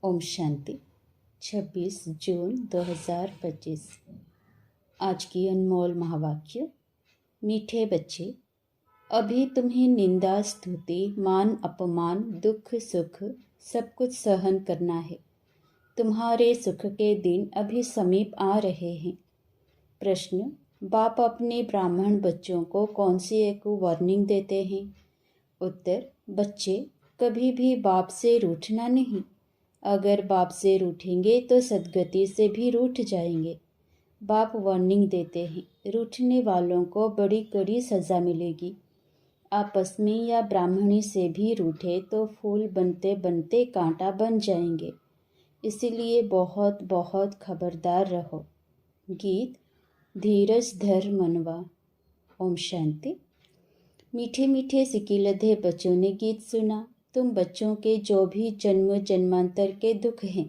ओम शांति। 26 जून 2025। आज की अनमोल महावाक्य। मीठे बच्चे, अभी तुम्हें निंदा, स्तुति, मान अपमान, दुख सुख सब कुछ सहन करना है। तुम्हारे सुख के दिन अभी समीप आ रहे हैं। प्रश्न: बाप अपने ब्राह्मण बच्चों को कौन सी एक वार्निंग देते हैं? उत्तर: बच्चे, कभी भी बाप से रूठना नहीं। अगर बाप से रूठेंगे तो सद्गति से भी रूठ जाएंगे। बाप वार्निंग देते हैं, रूठने वालों को बड़ी कड़ी सज़ा मिलेगी। आपस में या ब्राह्मणी से भी रूठे तो फूल बनते बनते कांटा बन जाएंगे। इसीलिए बहुत बहुत खबरदार रहो। गीत: धीरज धर मनवा। ओम शांति। मीठे मीठे सिकिलधे बच्चों ने गीत सुना। तुम बच्चों के जो भी जन्म जन्मांतर के दुख हैं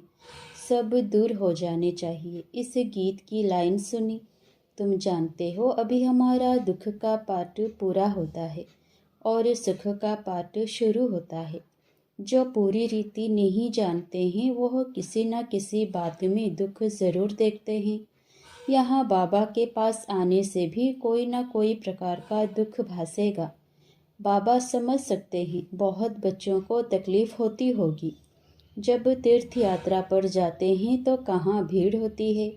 सब दूर हो जाने चाहिए। इस गीत की लाइन सुनी। तुम जानते हो अभी हमारा दुख का पाठ पूरा होता है और सुख का पाठ शुरू होता है। जो पूरी रीति नहीं जानते हैं वह किसी न किसी बात में दुख ज़रूर देखते हैं। यहाँ बाबा के पास आने से भी कोई न कोई प्रकार का दुख भासेगा। बाबा समझ सकते हैं बहुत बच्चों को तकलीफ़ होती होगी। जब तीर्थ यात्रा पर जाते हैं तो कहाँ भीड़ होती है,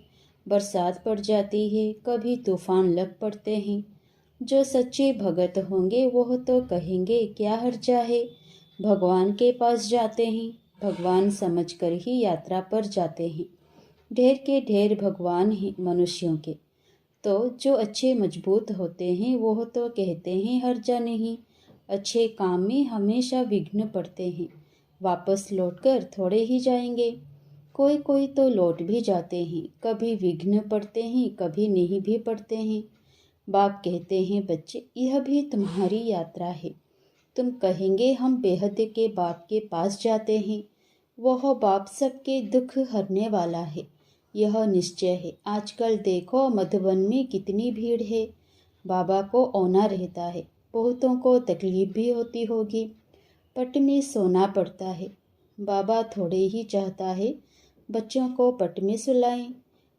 बरसात पड़ जाती है, कभी तूफान लग पड़ते हैं। जो सच्चे भगत होंगे वह तो कहेंगे क्या हर्जा है, भगवान के पास जाते हैं। भगवान समझकर ही यात्रा पर जाते हैं। ढेर के ढेर भगवान हैं मनुष्यों के। तो जो अच्छे मजबूत होते हैं वह तो कहते हैं हर्जा नहीं। अच्छे काम में हमेशा विघ्न पड़ते हैं। वापस लौटकर थोड़े ही जाएंगे। कोई कोई तो लौट भी जाते हैं। कभी विघ्न पड़ते हैं, कभी नहीं भी पड़ते हैं। बाप कहते हैं बच्चे, यह भी तुम्हारी यात्रा है। तुम कहेंगे हम बेहद के बाप के पास जाते हैं। वह बाप सबके दुख हरने वाला है, यह निश्चय है। आजकल देखो मधुबन में कितनी भीड़ है। बाबा को औना रहता है। बहुतों को तकलीफ भी होती होगी। पट में सोना पड़ता है। बाबा थोड़े ही चाहता है बच्चों को पट में सुलाएं,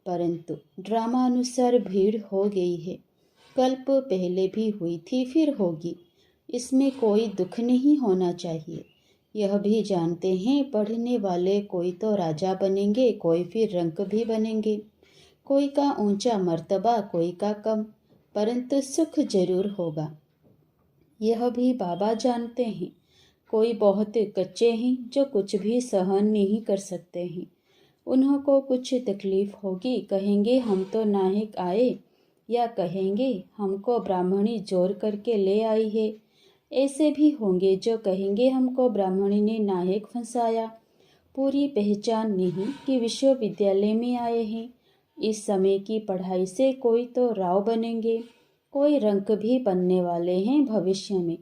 परंतु ड्रामा अनुसार भीड़ हो गई है। कल्प पहले भी हुई थी, फिर होगी। इसमें कोई दुख नहीं होना चाहिए। यह भी जानते हैं पढ़ने वाले कोई तो राजा बनेंगे, कोई फिर रंक भी बनेंगे। कोई का ऊंचा मर्तबा, कोई का कम, परंतु सुख जरूर होगा। यह भी बाबा जानते हैं। कोई बहुत कच्चे हैं जो कुछ भी सहन नहीं कर सकते हैं। उन्हों को कुछ तकलीफ होगी, कहेंगे हम तो नाहक आए, या कहेंगे हमको ब्राह्मणी जोर करके ले आई है। ऐसे भी होंगे जो कहेंगे हमको ब्राह्मणी ने नाहक फंसाया। पूरी पहचान नहीं कि विश्वविद्यालय में आए हैं। इस समय की पढ़ाई से कोई तो राव बनेंगे, कोई रंक भी बनने वाले हैं भविष्य में।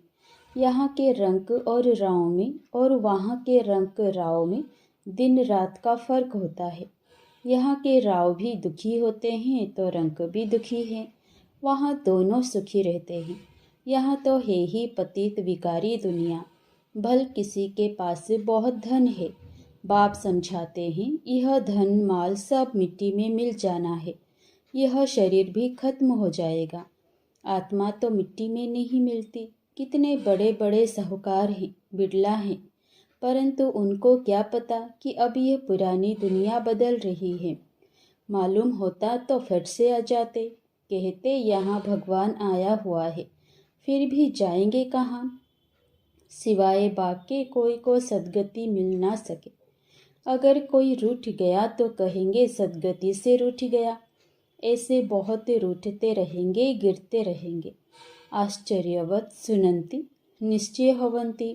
यहाँ के रंक और राव में और वहाँ के रंक राव में दिन रात का फर्क होता है। यहाँ के राव भी दुखी होते हैं तो रंक भी दुखी हैं। वहाँ दोनों सुखी रहते हैं। यहाँ तो है ही पतित विकारी दुनिया। भल किसी के पास बहुत धन है। बाप समझाते हैं यह धन माल सब मिट्टी में मिल जाना है। यह शरीर भी खत्म हो जाएगा। आत्मा तो मिट्टी में नहीं मिलती। कितने बड़े बड़े साहूकार हैं, बिड़ला हैं, परंतु उनको क्या पता कि अब ये पुरानी दुनिया बदल रही है। मालूम होता तो फट से आ जाते। कहते यहाँ भगवान आया हुआ है, फिर भी जाएंगे कहाँ? सिवाय बाप के कोई को सद्गति मिल ना सके। अगर कोई रूठ गया तो कहेंगे सद्गति से रूठ गया। ऐसे बहुत रूठते रहेंगे, गिरते रहेंगे। आश्चर्यवत सुनंती निश्चय होवंती।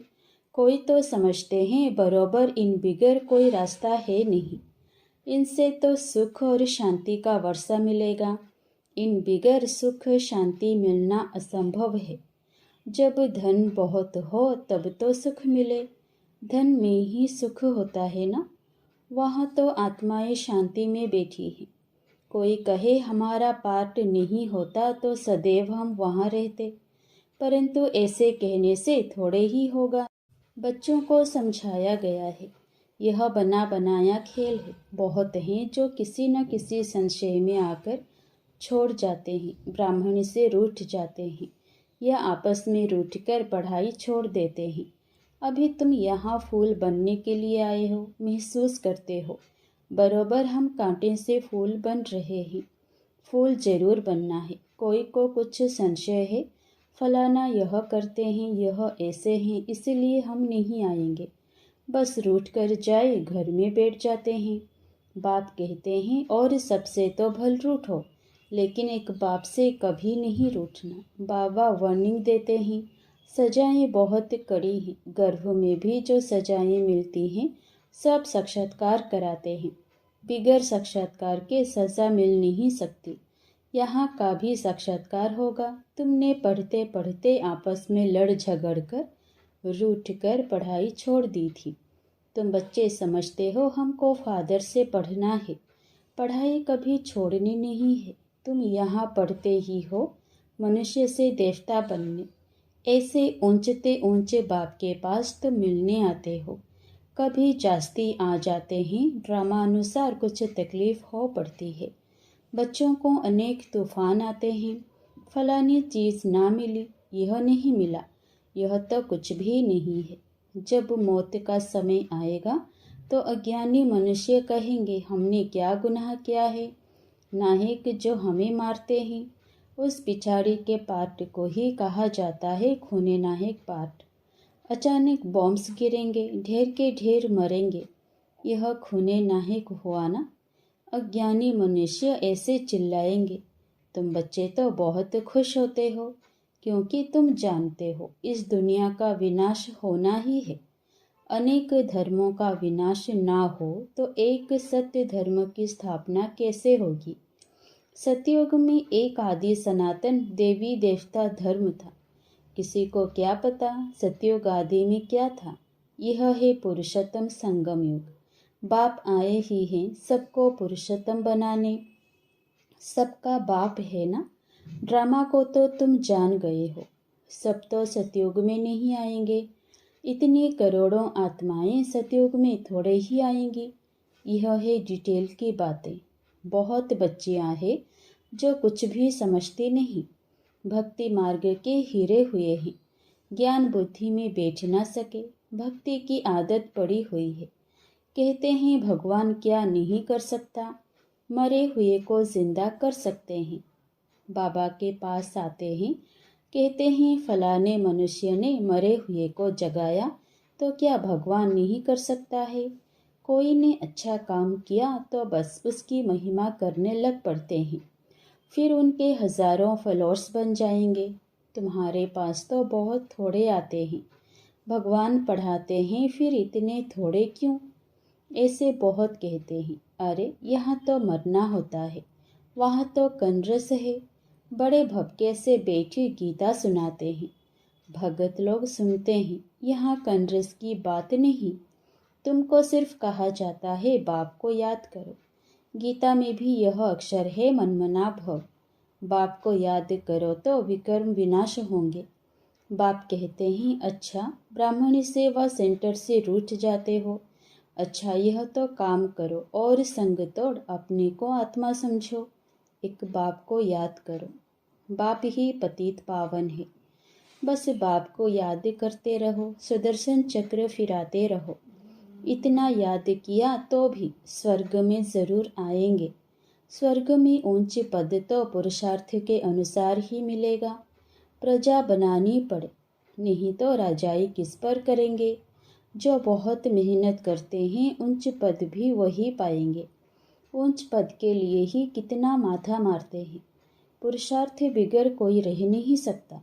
कोई तो समझते हैं बरोबर इन बिगर कोई रास्ता है नहीं। इनसे तो सुख और शांति का वर्षा मिलेगा। इन बिगर सुख शांति मिलना असंभव है। जब धन बहुत हो तब तो सुख मिले। धन में ही सुख होता है ना। वहाँ तो आत्माएं शांति में बैठी हैं। कोई कहे हमारा पाठ नहीं होता तो सदैव हम वहाँ रहते, परंतु ऐसे कहने से थोड़े ही होगा। बच्चों को समझाया गया है यह बना बनाया खेल है। बहुत हैं जो किसी न किसी संशय में आकर छोड़ जाते हैं, ब्राह्मण से रूठ जाते हैं या आपस में रूठकर पढ़ाई छोड़ देते हैं। अभी तुम यहाँ फूल बनने के लिए आए हो, महसूस करते हो बरोबर हम कांटे से फूल बन रहे हैं। फूल जरूर बनना है। कोई को कुछ संशय है, फलाना यह करते हैं, यह ऐसे हैं, इसलिए हम नहीं आएंगे। बस रूठ कर जाए, घर में बैठ जाते हैं। बाप कहते हैं और सबसे तो भल रूठो, लेकिन एक बाप से कभी नहीं रूठना। बाबा वार्निंग देते हैं, सजाएं बहुत कड़ी हैं। गर्भ में भी जो सजाएं मिलती हैं सब साक्षात्कार कराते हैं। बिगर साक्षात्कार के सजा मिल नहीं सकती। यहाँ का भी साक्षात्कार होगा। तुमने पढ़ते पढ़ते आपस में लड़ झगड़ कर रूठ कर पढ़ाई छोड़ दी थी। तुम बच्चे समझते हो हमको फादर से पढ़ना है, पढ़ाई कभी छोड़नी नहीं है। तुम यहाँ पढ़ते ही हो मनुष्य से देवता बनने। ऐसे ऊंचते ऊंचे बाप के पास तुम मिलने आते हो। कभी जास्ती आ जाते हैं, ड्रामा अनुसार कुछ तकलीफ हो पड़ती है। बच्चों को अनेक तूफान आते हैं। फलानी चीज़ ना मिली, यह नहीं मिला, यह तो कुछ भी नहीं है। जब मौत का समय आएगा तो अज्ञानी मनुष्य कहेंगे हमने क्या गुनाह किया है, नाहिक जो हमें मारते हैं। उस पिछाड़ी के पार्ट को ही कहा जाता है खूने नाहिक पार्ट। अचानक बॉम्ब्स गिरेंगे, ढेर के ढेर मरेंगे, यह खूने नाहिक हुआ ना। अज्ञानी मनुष्य ऐसे चिल्लाएंगे। तुम बच्चे तो बहुत खुश होते हो, क्योंकि तुम जानते हो इस दुनिया का विनाश होना ही है। अनेक धर्मों का विनाश ना हो तो एक सत्य धर्म की स्थापना कैसे होगी। सतयुग में एक आदि सनातन देवी देवता धर्म था। किसी को क्या पता सतयुग आदि में क्या था। यह है पुरुषोत्तम संगम युग। बाप आए ही हैं सबको पुरुषोत्तम बनाने। सबका बाप है ना। ड्रामा को तो तुम जान गए हो। सब तो सतयुग में नहीं आएंगे। इतनी करोड़ों आत्माएं सतयुग में थोड़े ही आएंगी। यह है डिटेल की बातें। बहुत बच्चियां हैं जो कुछ भी समझती नहीं। भक्ति मार्ग के हिरे हुए हैं, ज्ञान बुद्धि में बैठ ना सके। भक्ति की आदत पड़ी हुई है। कहते हैं भगवान क्या नहीं कर सकता, मरे हुए को जिंदा कर सकते हैं। बाबा के पास आते हैं, कहते हैं फलाने मनुष्य ने मरे हुए को जगाया, तो क्या भगवान नहीं कर सकता है। कोई ने अच्छा काम किया तो बस उसकी महिमा करने लग पड़ते हैं। फिर उनके हजारों फॉलोअर्स बन जाएंगे। तुम्हारे पास तो बहुत थोड़े आते हैं। भगवान पढ़ाते हैं, फिर इतने थोड़े क्यों। ऐसे बहुत कहते हैं, अरे यहाँ तो मरना होता है, वहाँ तो कनरस है। बड़े भपके से बैठी गीता सुनाते हैं। भगत लोग सुनते हैं। यहाँ कनरस की बात नहीं। तुमको सिर्फ कहा जाता है बाप को याद करो। गीता में भी यह अक्षर है मनमना भव। बाप को याद करो तो विकर्म विनाश होंगे। बाप कहते हैं अच्छा ब्राह्मणी सेवा सेंटर से रूठ जाते हो, अच्छा यह तो काम करो और संग तोड़ अपने को आत्मा समझो। एक बाप को याद करो। बाप ही पतित पावन है। बस बाप को याद करते रहो, सुदर्शन चक्र फिराते रहो। इतना याद किया तो भी स्वर्ग में जरूर आएंगे। स्वर्ग में ऊंचे पद तो पुरुषार्थ के अनुसार ही मिलेगा। प्रजा बनानी पड़े, नहीं तो राजाई किस पर करेंगे। जो बहुत मेहनत करते हैं ऊंच पद भी वही पाएंगे। ऊंच पद के लिए ही कितना माथा मारते हैं। पुरुषार्थ बिगर कोई रह नहीं सकता।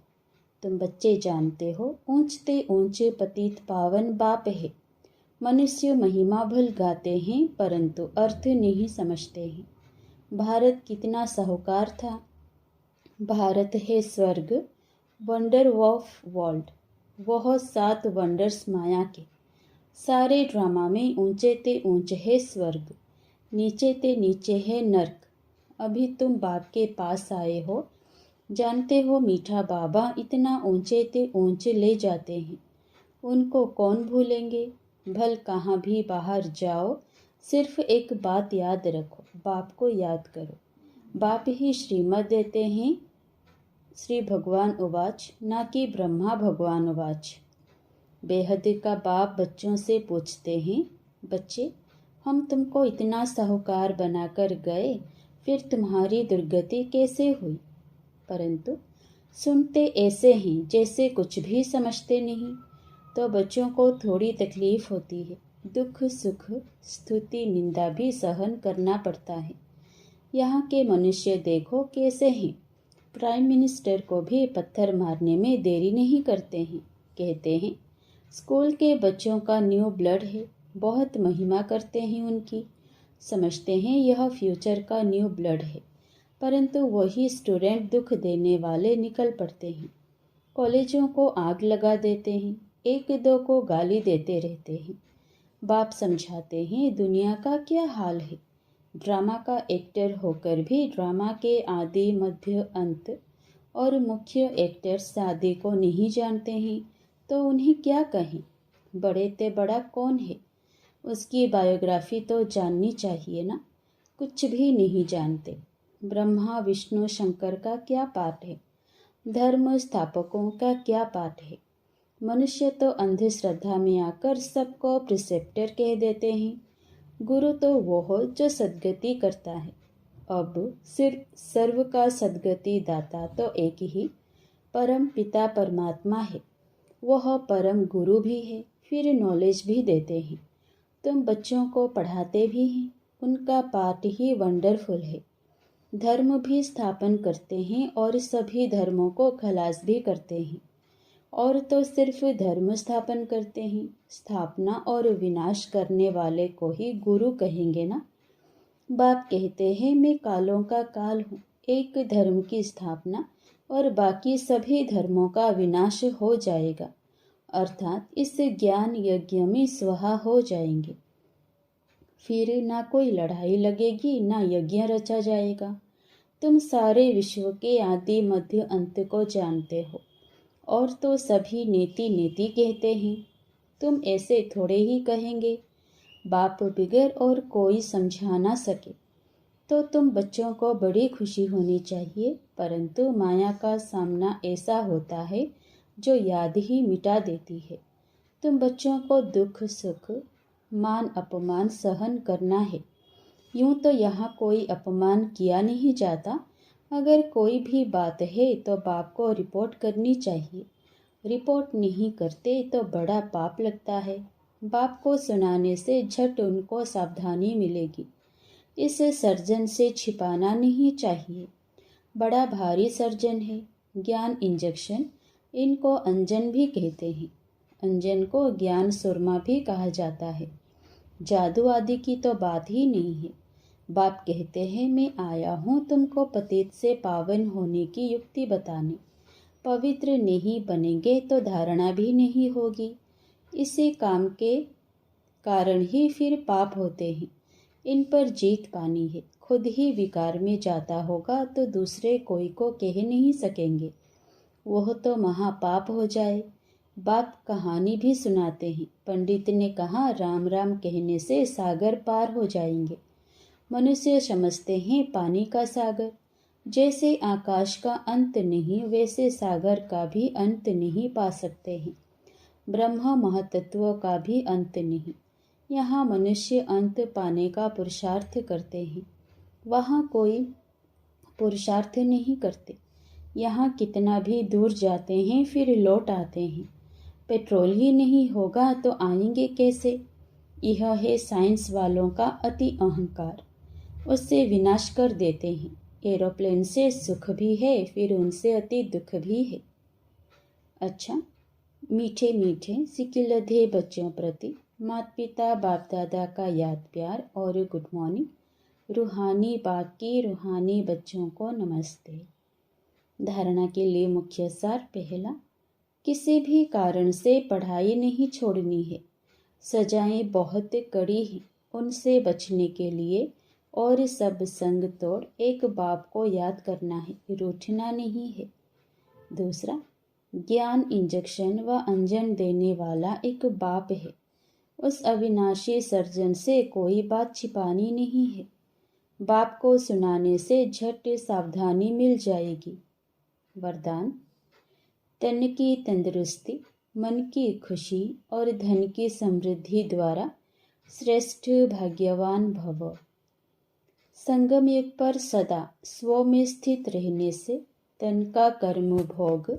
तुम बच्चे जानते हो ऊंचते ऊंचे पतित पावन बाप है। मनुष्य महिमा भल गाते हैं परंतु अर्थ नहीं समझते हैं। भारत कितना साहूकार था। भारत है स्वर्ग, वंडर ऑफ वर्ल्ड। वह 7 वंडर्स माया के। सारे ड्रामा में ऊंचे ते ऊंचे है स्वर्ग, नीचे ते नीचे है नर्क। अभी तुम बाप के पास आए हो, जानते हो मीठा बाबा इतना ऊंचे ते ऊंचे ले जाते हैं। उनको कौन भूलेंगे। भल कहाँ भी बाहर जाओ, सिर्फ एक बात याद रखो, बाप को याद करो। बाप ही श्रीमत देते हैं। श्री भगवान उवाच, ना कि ब्रह्मा भगवान उवाच। बेहद का बाप बच्चों से पूछते हैं, बच्चे हम तुमको इतना साहूकार बनाकर गए, फिर तुम्हारी दुर्गति कैसे हुई? परंतु सुनते ऐसे हैं जैसे कुछ भी समझते नहीं। तो बच्चों को थोड़ी तकलीफ होती है, दुख सुख स्तुति निंदा भी सहन करना पड़ता है। यहाँ के मनुष्य देखो कैसे हैं। प्राइम मिनिस्टर को भी पत्थर मारने में देरी नहीं करते हैं। कहते हैं स्कूल के बच्चों का न्यू ब्लड है, बहुत महिमा करते हैं उनकी, समझते हैं यह फ्यूचर का न्यू ब्लड है। परंतु वही स्टूडेंट दुख देने वाले निकल पड़ते हैं, कॉलेजों को आग लगा देते हैं, एक दो को गाली देते रहते हैं। बाप समझाते हैं दुनिया का क्या हाल है। ड्रामा का एक्टर होकर भी ड्रामा के आदि मध्य अंत और मुख्य एक्टर शादी को नहीं जानते हैं, तो उन्हें क्या कहें? बड़े ते बड़ा कौन है, उसकी बायोग्राफी तो जाननी चाहिए ना। कुछ भी नहीं जानते। ब्रह्मा विष्णु शंकर का क्या पाठ है, धर्म स्थापकों का क्या पाठ है। मनुष्य तो अंधश्रद्धा में आकर सबको प्रिसेप्टर कह देते हैं। गुरु तो वो हो जो सद्गति करता है। अब सिर्फ सर्व का सद्गति दाता तो एक ही परम पिता परमात्मा है। वह परम गुरु भी है, फिर नॉलेज भी देते हैं। तुम बच्चों को पढ़ाते भी हैं, उनका पाठ ही वंडरफुल है। धर्म भी स्थापन करते हैं और सभी धर्मों को खलास भी करते हैं। और तो सिर्फ धर्म स्थापन करते हैं, स्थापना और विनाश करने वाले को ही गुरु कहेंगे ना। बाप कहते हैं मैं कालों का काल हूँ, एक धर्म की स्थापना और बाकी सभी धर्मों का विनाश हो जाएगा, अर्थात इस ज्ञान यज्ञ में स्वाहा हो जाएंगे। फिर ना कोई लड़ाई लगेगी, ना यज्ञ रचा जाएगा। तुम सारे विश्व के आदि मध्य अंत को जानते हो, और तो सभी नेति नेति कहते हैं। तुम ऐसे थोड़े ही कहेंगे। बाप बिगर और कोई समझा ना सके तो तुम बच्चों को बड़ी खुशी होनी चाहिए, परंतु माया का सामना ऐसा होता है जो याद ही मिटा देती है। तुम बच्चों को दुख सुख मान अपमान सहन करना है। यूं तो यहाँ कोई अपमान किया नहीं जाता। अगर कोई भी बात है तो बाप को रिपोर्ट करनी चाहिए। रिपोर्ट नहीं करते तो बड़ा पाप लगता है। बाप को सुनाने से झट उनको सावधानी मिलेगी। इस सर्जन से छिपाना नहीं चाहिए। बड़ा भारी सर्जन है। ज्ञान इंजेक्शन, इनको अंजन भी कहते हैं। अंजन को ज्ञान सुरमा भी कहा जाता है। जादू आदि की तो बात ही नहीं है। बाप कहते हैं मैं आया हूँ तुमको पतित से पावन होने की युक्ति बताने। पवित्र नहीं बनेंगे तो धारणा भी नहीं होगी। इसी काम के कारण ही फिर पाप होते हैं। इन पर जीत पानी है। खुद ही विकार में जाता होगा तो दूसरे कोई को कह नहीं सकेंगे, वह तो महापाप हो जाए। बाप कहानी भी सुनाते हैं। पंडित ने कहा राम राम कहने से सागर पार हो जाएंगे। मनुष्य समझते हैं पानी का सागर, जैसे आकाश का अंत नहीं वैसे सागर का भी अंत नहीं पा सकते हैं। ब्रह्म महतत्व का भी अंत नहीं। यहाँ मनुष्य अंत पाने का पुरुषार्थ करते हैं, वहाँ कोई पुरुषार्थ नहीं करते। यहाँ कितना भी दूर जाते हैं फिर लौट आते हैं। पेट्रोल ही नहीं होगा तो आएंगे कैसे? यह है साइंस वालों का अति अहंकार, उससे विनाश कर देते हैं। एरोप्लेन से सुख भी है, फिर उनसे अति दुख भी है। अच्छा, मीठे मीठे सिकिलधे बच्चों प्रति माता पिता बाप दादा का याद प्यार और गुड मॉर्निंग। रूहानी बाकी रूहानी बच्चों को नमस्ते। धारणा के लिए मुख्य सार। पहला, किसी भी कारण से पढ़ाई नहीं छोड़नी है। सजाएं बहुत कड़ी हैं, उनसे बचने के लिए और सब संग तोड़ एक बाप को याद करना है, रूठना नहीं है। दूसरा, ज्ञान इंजेक्शन व अंजन देने वाला एक बाप है। उस अविनाशी सर्जन से कोई बात छिपानी नहीं है। बाप को सुनाने से झट सावधानी मिल जाएगी। वरदान। तन की तंदुरुस्ती, मन की खुशी और धन की समृद्धि द्वारा श्रेष्ठ भाग्यवान भव। संगम युग पर सदा स्व में स्थित रहने से तन का कर्म भोग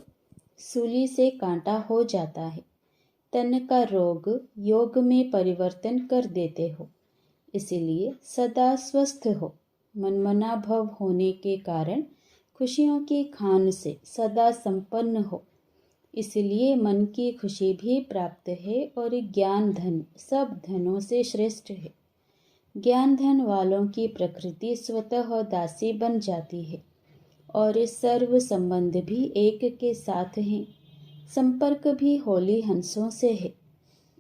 सूली से कांटा हो जाता है। तन का रोग योग में परिवर्तन कर देते हो, इसलिए सदा स्वस्थ हो। मनमना भव होने के कारण खुशियों की खान से सदा संपन्न हो, इसलिए मन की खुशी भी प्राप्त है और ज्ञान धन सब धनों से श्रेष्ठ है। ज्ञान धन वालों की प्रकृति स्वतः दासी बन जाती है और सर्व संबंध भी एक के साथ हैं। संपर्क भी होली हंसों से है,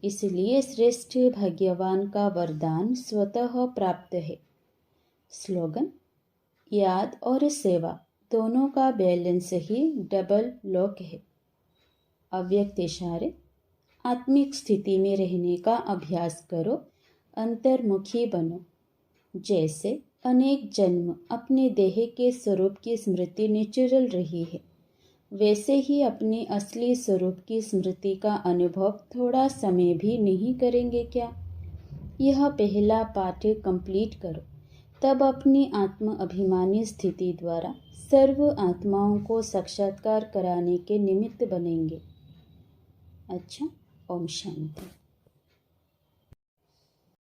इसलिए श्रेष्ठ भाग्यवान का वरदान स्वतः प्राप्त है। स्लोगन। याद और सेवा दोनों का बैलेंस ही डबल लॉक है। अव्यक्त इशारे। आत्मिक स्थिति में रहने का अभ्यास करो, अंतर्मुखी बनो। जैसे अनेक जन्म अपने देह के स्वरूप की स्मृति में चुरल रही है, वैसे ही अपने असली स्वरूप की स्मृति का अनुभव थोड़ा समय भी नहीं करेंगे क्या? यह पहला पाठ कंप्लीट करो, तब अपनी आत्म अभिमानी स्थिति द्वारा सर्व आत्माओं को साक्षात्कार कराने के निमित्त बनेंगे। अच्छा, ओम शांति।